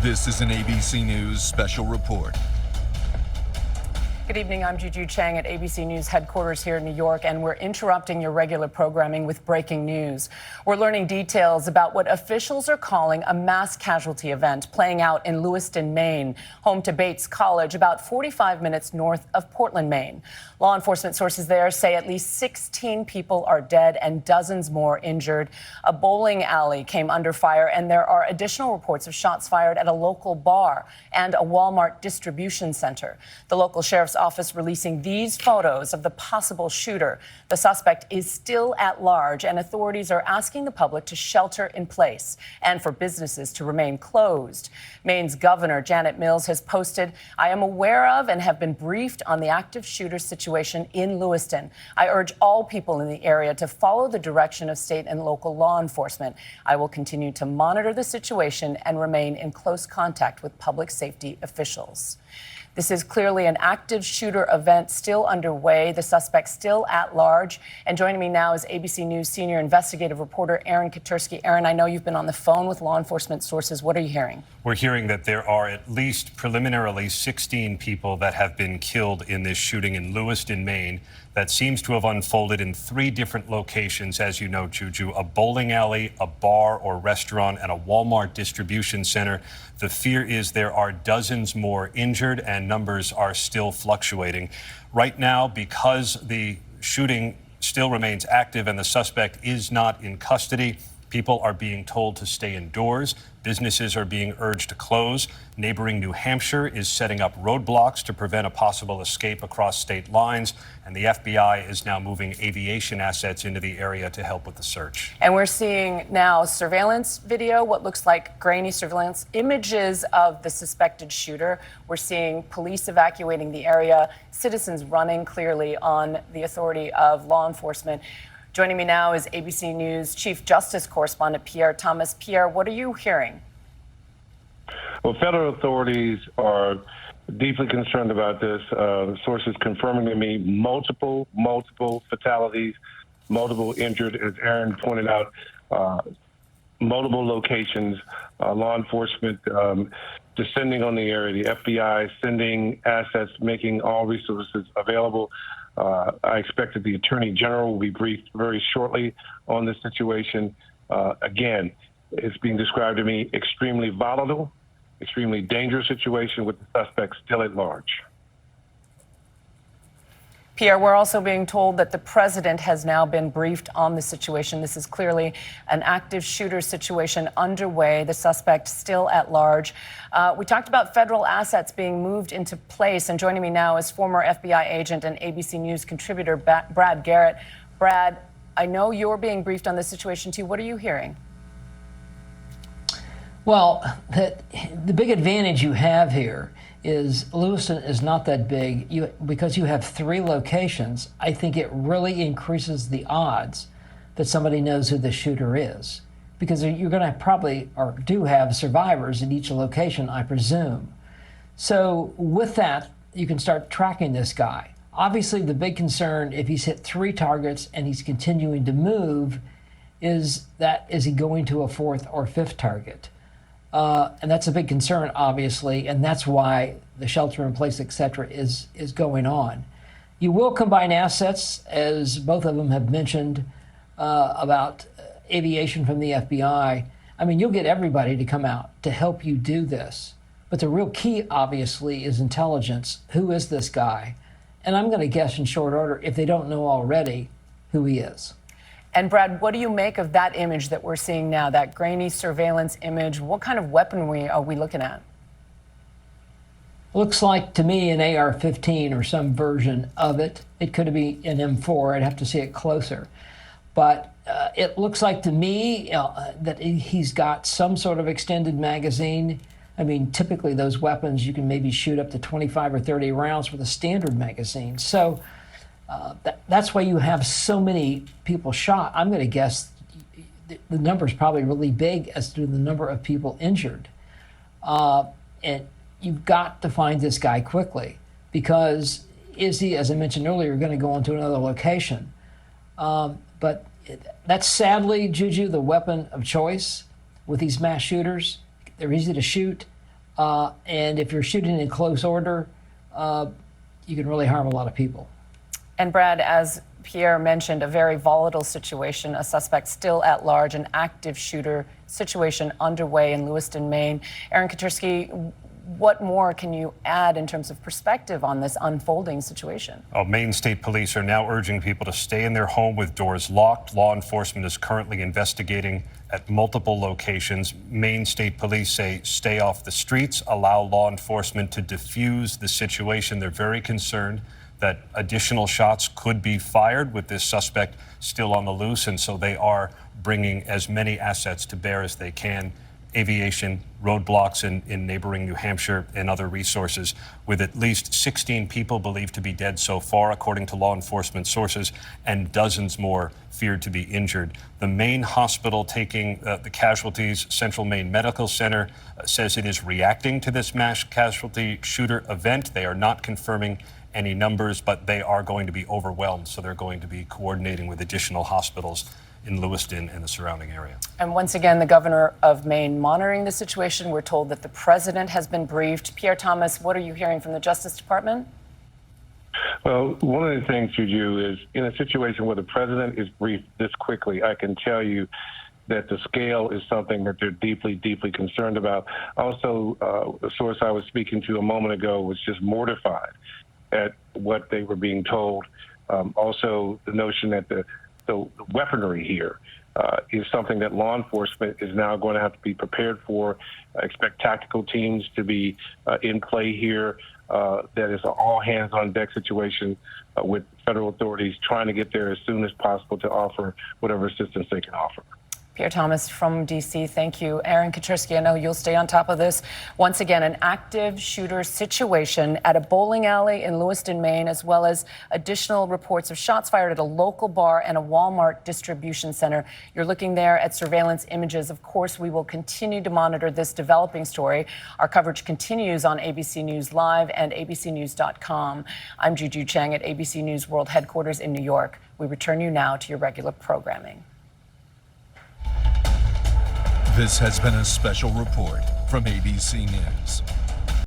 This is an ABC News special report. Good evening, I'm Juju Chang at ABC News headquarters here in New York, and we're interrupting your regular programming with breaking news. We're learning details about what officials are calling a mass casualty event playing out in Lewiston, Maine, home to Bates College, about 45 minutes north of Portland, Maine. Law enforcement sources there say at least 16 people are dead and dozens more injured. A bowling alley came under fire, and there are additional reports of shots fired at a local bar and a Walmart distribution center. The local sheriff's office releasing these photos of the possible shooter. The suspect is still at large, and authorities are asking the public to shelter in place and for businesses to remain closed. Maine's Governor Janet Mills has posted, "I am aware of and have been briefed on the active shooter situation in Lewiston. I urge all people in the area to follow the direction of state and local law enforcement. I will continue to monitor the situation and remain in close contact with public safety officials." This is clearly an active shooter event still underway. The suspect still at large. And joining me now is ABC News senior investigative reporter Aaron Katersky. Aaron, I know you've been on the phone with law enforcement sources. What are you hearing? We're hearing that there are at least preliminarily 16 people that have been killed in this shooting in Lewiston, Maine, that seems to have unfolded in 3 different locations, as you know, Juju: a bowling alley, a bar or restaurant, and a Walmart distribution center. The fear is there are dozens more injured, and numbers are still fluctuating. Right now, because the shooting still remains active and the suspect is not in custody, people are being told to stay indoors. Businesses are being urged to close. Neighboring New Hampshire is setting up roadblocks to prevent a possible escape across state lines. And the FBI is now moving aviation assets into the area to help with the search. And we're seeing now surveillance video, what looks like grainy surveillance images of the suspected shooter. We're seeing police evacuating the area, citizens running clearly on the authority of law enforcement. Joining me now is ABC News Chief Justice Correspondent Pierre Thomas. Pierre, what are you hearing? Well, federal authorities are deeply concerned about this. Sources confirming to me multiple fatalities, multiple injured, as Aaron pointed out, multiple locations, law enforcement descending on the area, the FBI sending assets, making all resources available. I expect that the Attorney General will be briefed very shortly on this situation. Again, it's being described to me extremely volatile, extremely dangerous situation with the suspect still at large. Pierre, we're also being told that the president has now been briefed on the situation. This is clearly an active shooter situation underway, the suspect still at large. We talked about federal assets being moved into place, and joining me now is former FBI agent and ABC News contributor Brad Garrett. Brad, I know you're being briefed on this situation too. What are you hearing? Well, the big advantage you have here is Lewiston is not that big. Because you have 3 locations, I think it really increases the odds that somebody knows who the shooter is. Because you're going to probably, or do have, survivors in each location, I presume. So with that, you can start tracking this guy. Obviously, the big concern, if he's hit 3 targets and he's continuing to move, is he going to a 4th or 5th target? And that's a big concern, obviously, and that's why the shelter in place, et cetera, is going on. You will combine assets, as both of them have mentioned, about aviation from the FBI. I mean, you'll get everybody to come out to help you do this. But the real key, obviously, is intelligence. Who is this guy? And I'm going to guess in short order, if they don't know already, who he is. And Brad, what do you make of that image that we're seeing now, that grainy surveillance image? What kind of weaponry are we looking at? Looks like to me an AR-15 or some version of it. It could be an M4. I'd have to see it closer. But it looks like to me that he's got some sort of extended magazine. I mean, typically those weapons, you can maybe shoot up to 25 or 30 rounds with a standard magazine. So that's why you have so many people shot. I'm going to guess the number is probably really big as to the number of people injured. And you've got to find this guy quickly, because is he, as I mentioned earlier, going to go on to another location? But that's sadly, Juju, the weapon of choice with these mass shooters. They're easy to shoot. And if you're shooting in close order, you can really harm a lot of people. And Brad, as Pierre mentioned, a very volatile situation, a suspect still at large, an active shooter situation underway in Lewiston, Maine. Aaron Katersky, what more can you add in terms of perspective on this unfolding situation? Maine State Police are now urging people to stay in their home with doors locked. Law enforcement is currently investigating at multiple locations. Maine State Police say stay off the streets, allow law enforcement to defuse the situation. They're very concerned that additional shots could be fired with this suspect still on the loose, and so they are bringing as many assets to bear as they can. Aviation, roadblocks in neighboring New Hampshire, and other resources, with at least 16 people believed to be dead so far, according to law enforcement sources, and dozens more feared to be injured. The Maine hospital taking the casualties, Central Maine Medical Center, says it is reacting to this mass casualty shooter event. They are not confirming any numbers, but they are going to be overwhelmed, so they're going to be coordinating with additional hospitals in Lewiston and the surrounding area. And once again, the governor of Maine monitoring the situation. We're told that the president has been briefed. Pierre Thomas, what are you hearing from the Justice Department? Well, one of the things, Juju, is in a situation where the president is briefed this quickly, I can tell you that the scale is something that they're deeply, deeply concerned about. Also, the source I was speaking to a moment ago was just mortified at what they were being told. Also, the notion that the weaponry here is something that law enforcement is now going to have to be prepared for. Expect tactical teams to be in play here. That is an all hands on deck situation with federal authorities trying to get there as soon as possible to offer whatever assistance they can offer. Pierre Thomas from D.C., thank you. Aaron Katersky, I know you'll stay on top of this. Once again, an active shooter situation at a bowling alley in Lewiston, Maine, as well as additional reports of shots fired at a local bar and a Walmart distribution center. You're looking there at surveillance images. Of course, we will continue to monitor this developing story. Our coverage continues on ABC News Live and abcnews.com. I'm Juju Chang at ABC News World Headquarters in New York. We return you now to your regular programming. This has been a special report from ABC News.